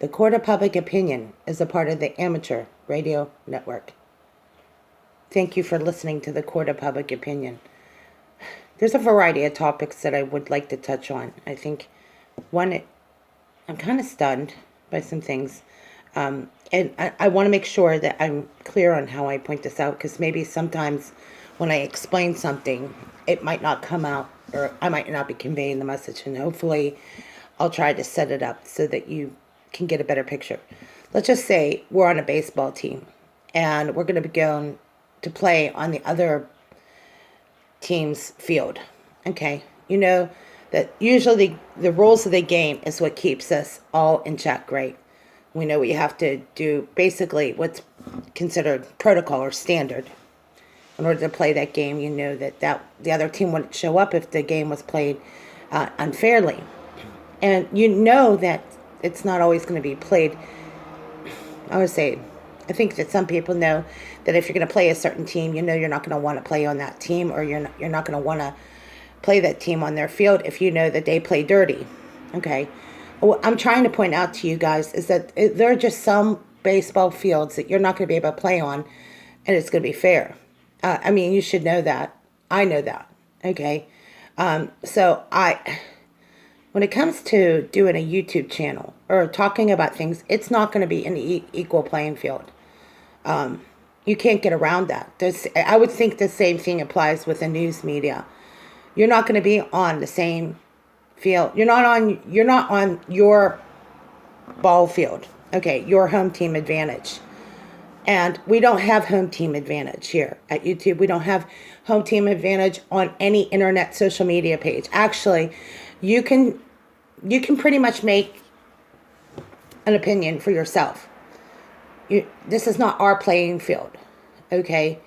The Court of Public Opinion is a part of the Amateur Radio Network. Thank you for listening to the Court of Public Opinion. There's a variety of topics that I would like to touch on. I think one, I'm kind of stunned by some things. And I want to make sure that I'm clear on how I point this out, because maybe sometimes when I explain something, it might not come out, or I might not be conveying the message, and hopefully I'll try to set it up so that you can get a better picture. Let's just say we're on a baseball team, and we're going to be going to play on the other team's field. Okay, you know that usually the rules of the game is what keeps us all in check, right? We know what you have to do, basically what's considered protocol or standard. In order to play that game, you know that the other team wouldn't show up if the game was played unfairly. And you know that it's not always going to be played. I think that some people know that if you're going to play a certain team, you know you're not going to want to play on that team, or you're not going to want to play that team on their field if you know that they play dirty. Okay? What I'm trying to point out to you guys is that there are just some baseball fields that you're not going to be able to play on, and it's going to be fair. You should know that. I know that. Okay? When it comes to doing a YouTube channel or talking about things, it's not going to be an equal playing field. You can't get around that. I would think the same thing applies with the news media. You're not going to be on the same field. You're not on your ball field. Okay, your home team advantage. And we don't have home team advantage here at YouTube. We don't have home team advantage on any internet social media page. Actually, you can pretty much make an opinion for yourself. This is not our playing field, okay?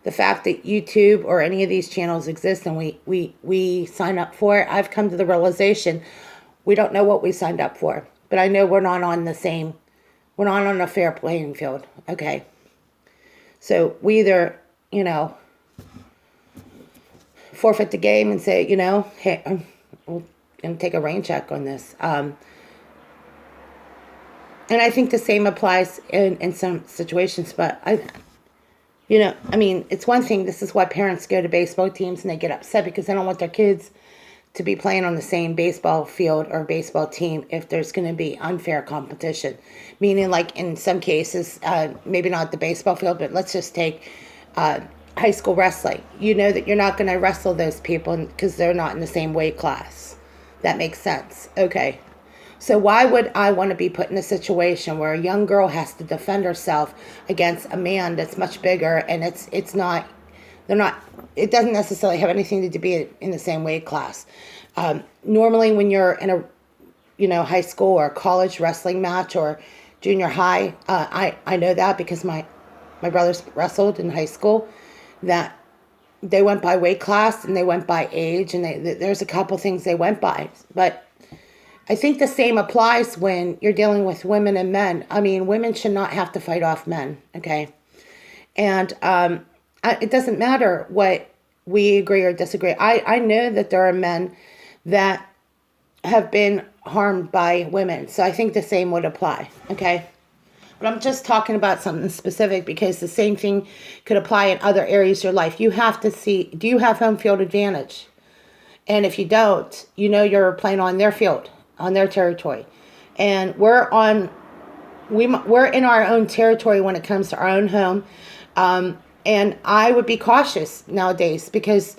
The fact that YouTube or any of these channels exist and we sign up for it, I've come to the realization we don't know what we signed up for. But I know we're not on a fair playing field, okay? So we either, forfeit the game and say, hey, we're going to take a rain check on this. And I think the same applies in some situations, but it's one thing. This is why parents go to baseball teams and they get upset because they don't want their kids to be playing on the same baseball field or baseball team if there's going to be unfair competition. Meaning, like in some cases, maybe not the baseball field, but let's just take high school wrestling. You know that you're not going to wrestle those people because they're not in the same weight class. That makes sense. Okay. So why would I want to be put in a situation where a young girl has to defend herself against a man that's much bigger, and it doesn't necessarily have anything to be in the same weight class. Normally when you're in a high school or college wrestling match or junior high, I know that because my brothers wrestled in high school, that they went by weight class and they went by age, and there's a couple things they went by. But I think the same applies when you're dealing with women and men. I mean, women should not have to fight off men, okay? And it doesn't matter what we agree or disagree. I know that there are men that have been harmed by women, so I think the same would apply, okay? But I'm just talking about something specific because the same thing could apply in other areas of your life. You have to see, do you have home field advantage? And if you don't, you're playing on their field, on their territory. And we're in our own territory when it comes to our own home. And I would be cautious nowadays because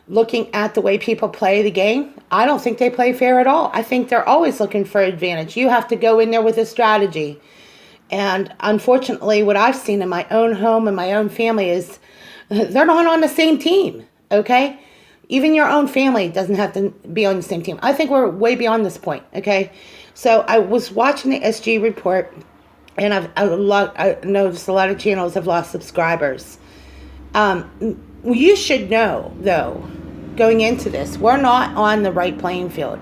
looking at the way people play the game, I don't think they play fair at all. I think they're always looking for advantage. You have to go in there with a strategy. And unfortunately, what I've seen in my own home and my own family is they're not on the same team, okay? Even your own family doesn't have to be on the same team. I think we're way beyond this point, okay? So I was watching the SG report, and I noticed a lot of channels have lost subscribers. You should know, though, going into this, we're not on the right playing field.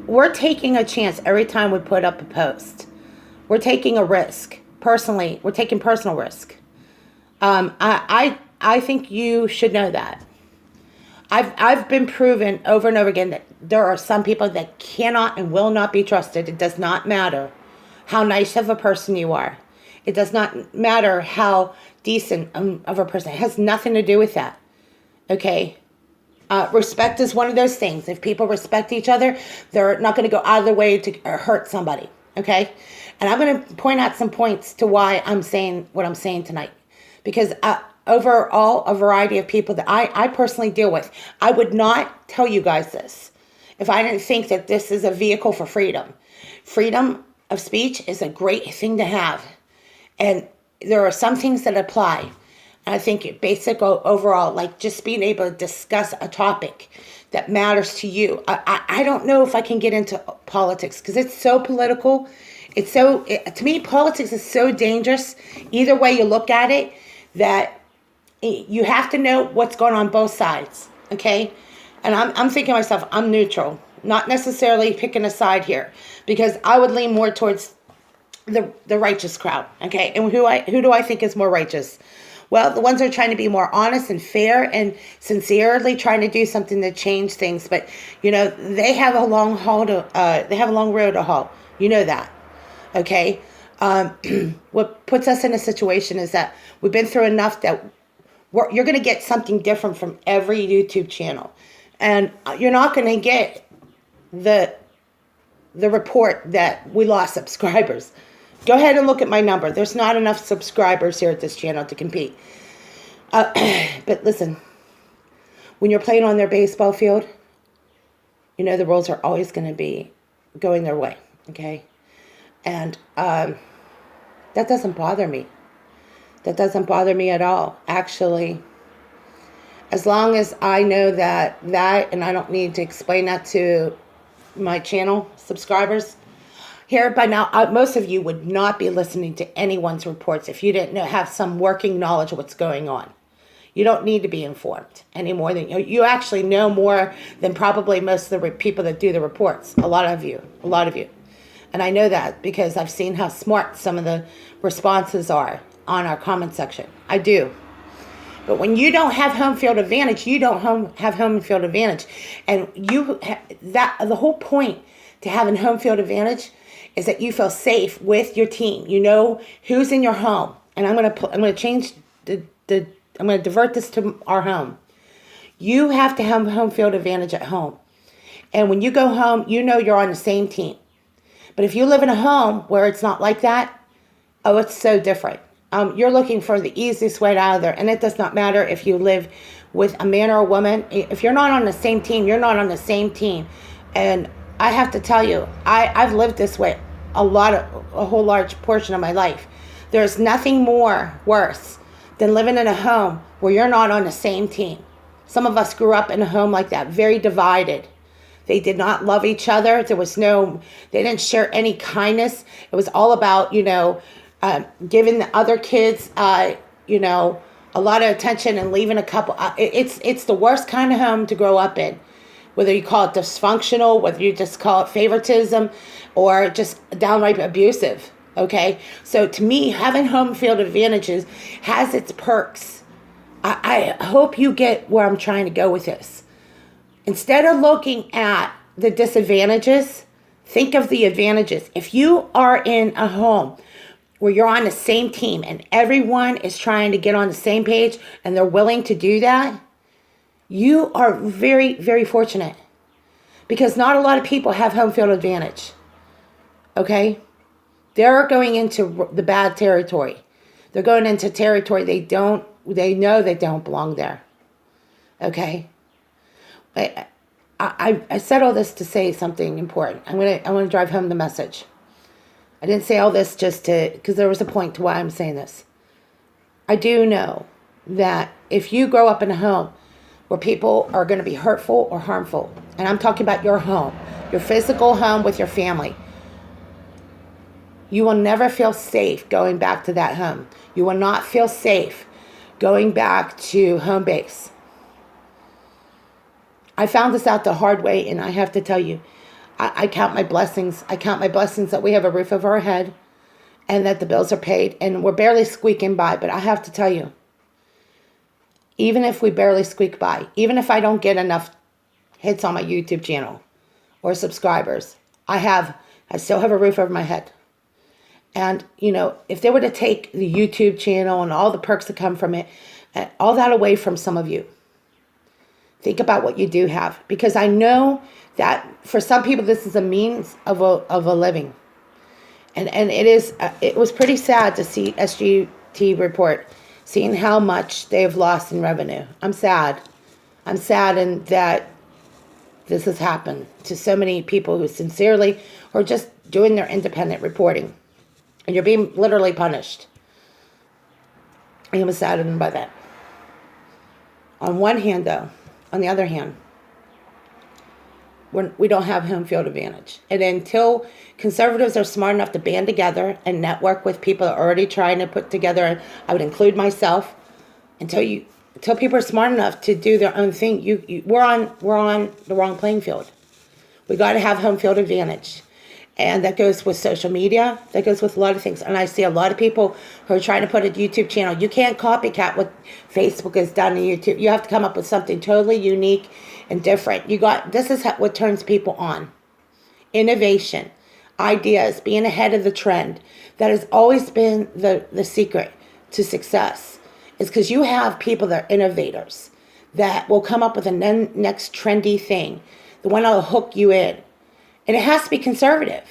We're taking a chance every time we put up a post. We're taking a risk. Personally, we're taking personal risk. I think you should know that. I've been proven over and over again that there are some people that cannot and will not be trusted. It does not matter how nice of a person you are. It does not matter how decent of a person. It has nothing to do with that. Okay? Respect is one of those things. If people respect each other, they're not going to go out of their way to hurt somebody. Okay? And I'm going to point out some points to why I'm saying what I'm saying tonight. Because overall, a variety of people that I personally deal with, I would not tell you guys this if I didn't think that this is a vehicle for freedom. Freedom of speech is a great thing to have. And there are some things that apply. And I think basic overall, like just being able to discuss a topic that matters to you. I don't know if I can get into politics because it's so political. To me, politics is so dangerous. Either way you look at it, that you have to know what's going on both sides. Okay? And I'm thinking to myself, I'm neutral. Not necessarily picking a side here. Because I would lean more towards the righteous crowd. Okay? And who do I think is more righteous? Well, the ones that are trying to be more honest and fair and sincerely trying to do something to change things. But, they have a long road to haul. You know that. Okay? What puts us in a situation is that we've been through enough that you're going to get something different from every YouTube channel. And you're not going to get the report that we lost subscribers. Go ahead and look at my number. There's not enough subscribers here at this channel to compete. But listen, when you're playing on their baseball field, the rules are always going to be going their way. Okay? And that doesn't bother me. That doesn't bother me at all. Actually, as long as I know that, and I don't need to explain that to my channel subscribers, here by now, most of you would not be listening to anyone's reports if you didn't have some working knowledge of what's going on. You don't need to be informed any more than you actually know more than probably most of the people that do the reports. A lot of you. And I know that because I've seen how smart some of the responses are on our comment section. I do. But when you don't have home field advantage, you don't have home field advantage. And the whole point to having home field advantage is that you feel safe with your team. You know who's in your home. And I'm going to change I'm going to divert this to our home. You have to have home field advantage at home. And when you go home, you're on the same team. But if you live in a home where it's not like that, it's so different. You're looking for the easiest way out of there. And it does not matter if you live with a man or a woman. If you're not on the same team, you're not on the same team. And I have to tell you, I've lived this way a whole large portion of my life. There's nothing worse than living in a home where you're not on the same team. Some of us grew up in a home like that, very divided. They did not love each other. They didn't share any kindness. It was all about, giving the other kids, a lot of attention and leaving a couple. It's the worst kind of home to grow up in. Whether you call it dysfunctional, whether you just call it favoritism, or just downright abusive. Okay? So to me, having home field advantages has its perks. I hope you get where I'm trying to go with this. Instead of looking at the disadvantages, think of the advantages. If you are in a home where you're on the same team and everyone is trying to get on the same page and they're willing to do that, you are very, very fortunate. Because not a lot of people have home field advantage. Okay? They're going into the bad territory. They're going into territory they know they don't belong there. Okay? I said all this to say something important. I want to drive home the message. I didn't say all this because there was a point to why I'm saying this. I do know that if you grow up in a home where people are going to be hurtful or harmful, and I'm talking about your home, your physical home with your family, you will never feel safe going back to that home. You will not feel safe going back to home base. I found this out the hard way, and I have to tell you, I count my blessings. I count my blessings that we have a roof over our head and that the bills are paid, and we're barely squeaking by. But I have to tell you, even if we barely squeak by, even if I don't get enough hits on my YouTube channel or subscribers, I still have a roof over my head. And, if they were to take the YouTube channel and all the perks that come from it, all that away from some of you, think about what you do have. Because I know that for some people, this is a means of a living. And it was pretty sad to see SGT report, seeing how much they've lost in revenue. I'm sad. I'm saddened that this has happened to so many people who sincerely are just doing their independent reporting. And you're being literally punished. I am saddened by that. On one hand, though, on the other hand, we don't have home field advantage. And until conservatives are smart enough to band together and network with people that are already trying to put together, and I would include myself, until people are smart enough to do their own thing, we're on the wrong playing field. We got to have home field advantage. And that goes with social media. That goes with a lot of things. And I see a lot of people who are trying to put a YouTube channel. You can't copycat what Facebook has done on YouTube. You have to come up with something totally unique and different. This is what turns people on. Innovation, ideas, being ahead of the trend. That has always been the secret to success. It's because you have people that are innovators that will come up with a next trendy thing, the one that'll hook you in. And it has to be conservative.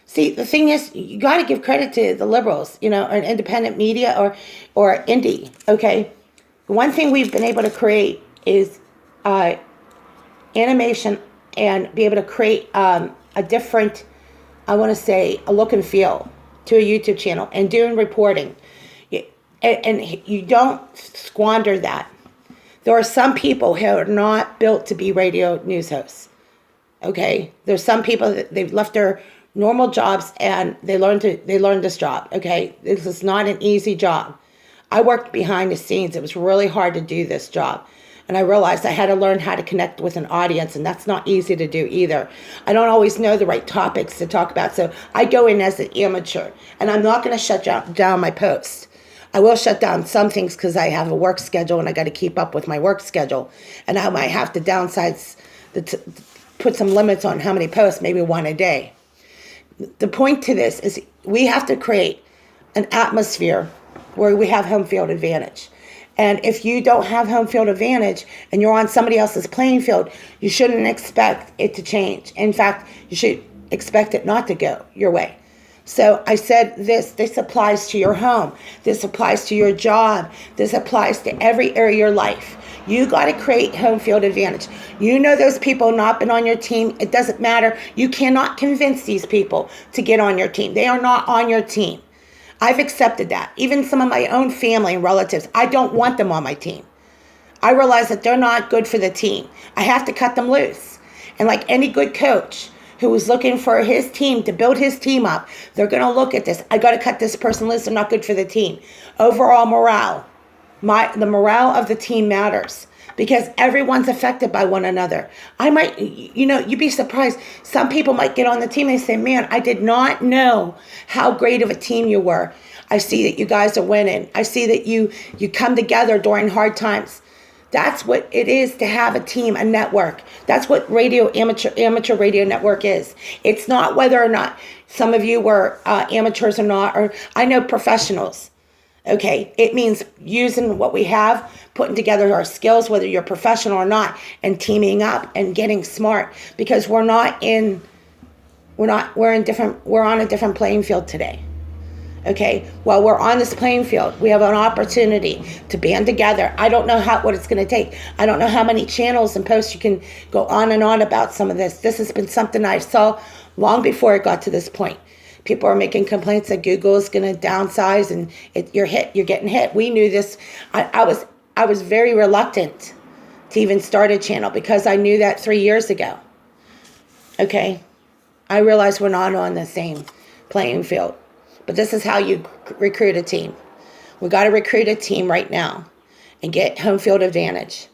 See, the thing is, you got to give credit to the liberals, or an independent media or indie, okay? The one thing we've been able to create is animation and be able to create a different, I want to say, a look and feel to a YouTube channel and doing reporting. And you don't squander that. There are some people who are not built to be radio news hosts. Okay, there's some people that they've left their normal jobs and they learned this job. Okay, this is not an easy job. I worked behind the scenes. It was really hard to do this job, and I realized I had to learn how to connect with an audience, and that's not easy to do either. I don't always know the right topics to talk about, so I go in as an amateur, and I'm not going to shut down my posts. I will shut down some things because I have a work schedule and I got to keep up with my work schedule, and I might have to downsize put some limits on how many posts, maybe one a day. The point to this is we have to create an atmosphere where we have home field advantage. And if you don't have home field advantage and you're on somebody else's playing field, you shouldn't expect it to change. In fact, you should expect it not to go your way. So I said this applies to your home. This applies to your job. This applies to every area of your life. You got to create home field advantage. Those people not been on your team. It doesn't matter. You cannot convince these people to get on your team. They are not on your team. I've accepted that. Even some of my own family and relatives, I don't want them on my team. I realize that they're not good for the team. I have to cut them loose. And like any good coach who is looking for his team to build his team up, they're going to look at this. I got to cut this person loose. They're not good for the team. Overall morale. The morale of the team matters because everyone's affected by one another. I might, you'd be surprised. Some people might get on the team and say, man, I did not know how great of a team you were. I see that you guys are winning. I see that you come together during hard times. That's what it is to have a team, a network. That's what amateur radio network is. It's not whether or not some of you were amateurs or not, or I know professionals. Okay, it means using what we have, putting together our skills, whether you're professional or not, and teaming up and getting smart because we're on a different playing field today. Okay, while we're on this playing field, we have an opportunity to band together. I don't know what it's going to take. I don't know how many channels and posts you can go on and on about some of this. This has been something I saw long before it got to this point. People are making complaints that Google is going to downsize and you're getting hit. We knew this. I was very reluctant to even start a channel because I knew that 3 years ago. Okay, I realized we're not on the same playing field. But this is how you recruit a team. We got to recruit a team right now and get home field advantage.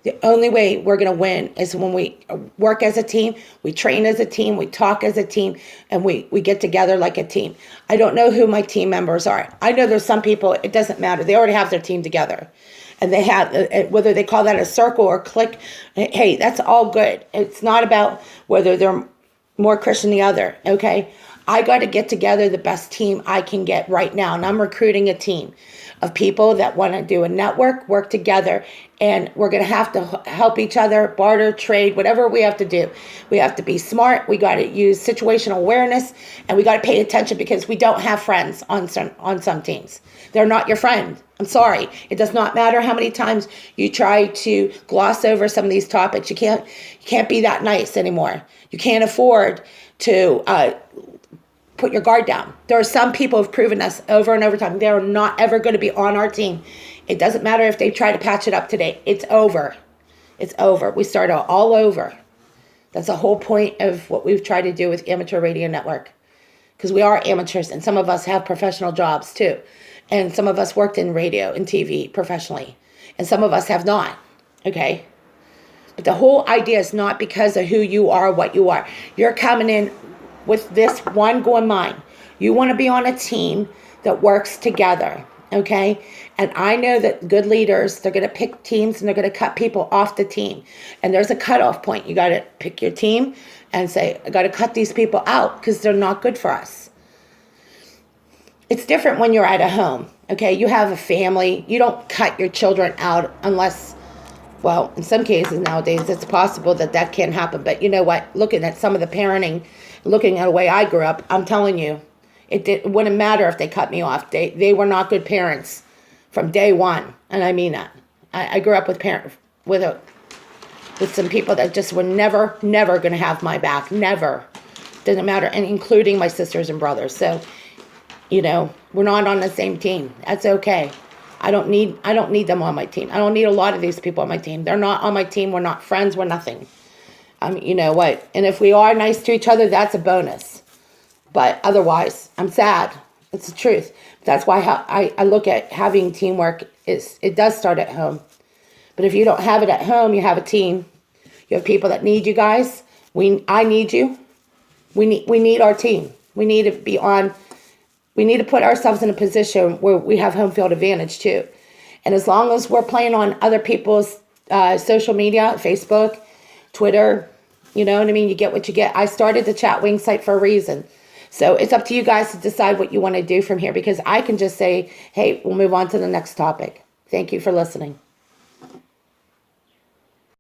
The only way we're going to win is when we work as a team, we train as a team, we talk as a team, and we get together like a team. I don't know who my team members are. I know there's some people, it doesn't matter. They already have their team together. And they have, whether they call that a circle or clique, hey, that's all good. It's not about whether they're more Christian than the other, okay? I got to get together the best team I can get right now. And I'm recruiting a team of people that want to do a network, work together. And we're going to have to help each other, barter, trade, whatever we have to do. We have to be smart. We got to use situational awareness. And we got to pay attention because we don't have friends on some teams. They're not your friend. I'm sorry. It does not matter how many times you try to gloss over some of these topics. You can't be that nice anymore. You can't afford to put your guard down. There are some people who've proven us over and over time. They're not ever going to be on our team. It doesn't matter if they try to patch it up today. It's over. It's over. We start all over. That's the whole point of what we've tried to do with Amateur Radio Network. Because we are amateurs, and some of us have professional jobs too. And some of us worked in radio and TV professionally. And some of us have not. Okay? But the whole idea is not because of who you are, what you are. You're coming in with this one goal in mind. You want to be on a team that works together, okay? And I know that good leaders, they're going to pick teams and they're going to cut people off the team. And there's a cutoff point. You got to pick your team and say, I got to cut these people out because they're not good for us. It's different when you're at a home, okay? You have a family. You don't cut your children out unless, well, in some cases nowadays, it's possible that can happen. But you know what? Looking at some of the parenting, looking at the way I grew up, I'm telling you, it wouldn't matter if they cut me off. They were not good parents from day one, and I mean that. I grew up with some people that just were never going to have my back, never. Doesn't matter, and including my sisters and brothers. So, you know, we're not on the same team. That's okay. I don't need them on my team. I don't need a lot of these people on my team. They're not on my team. We're not friends. We're nothing. You know what? And if we are nice to each other, that's a bonus. But otherwise, I'm sad. It's the truth. That's why I look at having teamwork. It does start at home. But if you don't have it at home, you have a team. You have people that need you guys. I need you. We need our team. We need to be on. We need to put ourselves in a position where we have home field advantage too. And as long as we're playing on other people's social media, Facebook, Twitter, you know what I mean? You get what you get. I started the chat wing site for a reason. So it's up to you guys to decide what you want to do from here, because I can just say, hey, we'll move on to the next topic. Thank you for listening.